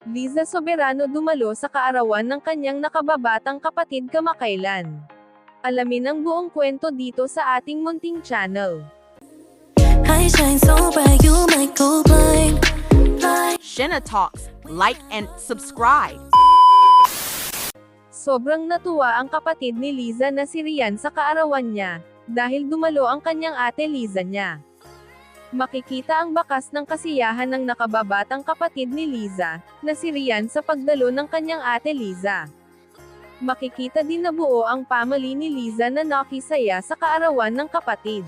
Liza Soberano dumalo sa kaarawan ng kanyang nakababatang kapatid kamakailan. Alamin ang buong kwento dito sa ating munting channel. I shine so bright, you might go blind. Shenna Talks. Like and subscribe. Sobrang natuwa ang kapatid ni Liza na si Rian sa kaarawan niya, dahil dumalo ang kanyang ate Liza niya. Makikita ang bakas ng kasiyahan ng nakababatang kapatid ni Liza, na si Rian sa pagdalo ng kanyang ate Liza. Makikita din na buo ang family ni Liza na nakisaya sa kaarawan ng kapatid.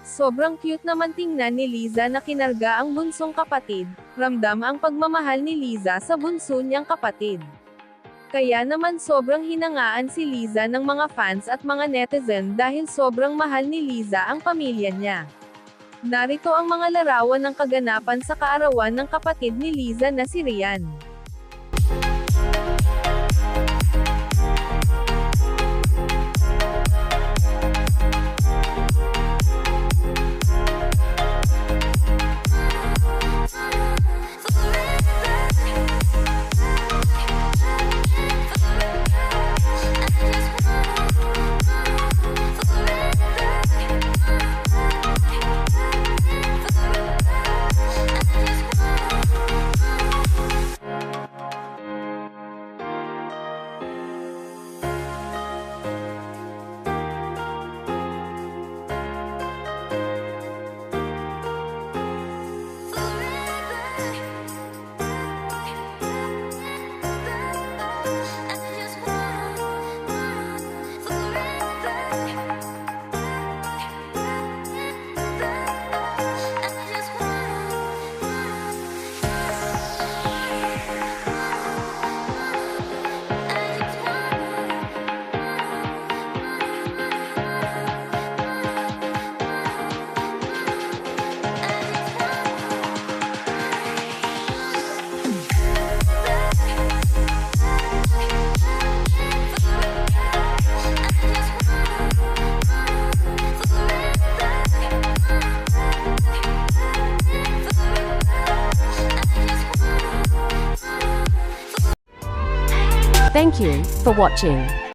Sobrang cute naman tingnan ni Liza na kinarga ang bunsong kapatid, ramdam ang pagmamahal ni Liza sa bunso niyang kapatid. Kaya naman sobrang hinangaan si Liza ng mga fans at mga netizen dahil sobrang mahal ni Liza ang pamilya niya. Narito ang mga larawan ng kaganapan sa kaarawan ng kapatid ni Liza na si Rian. Thank you for watching.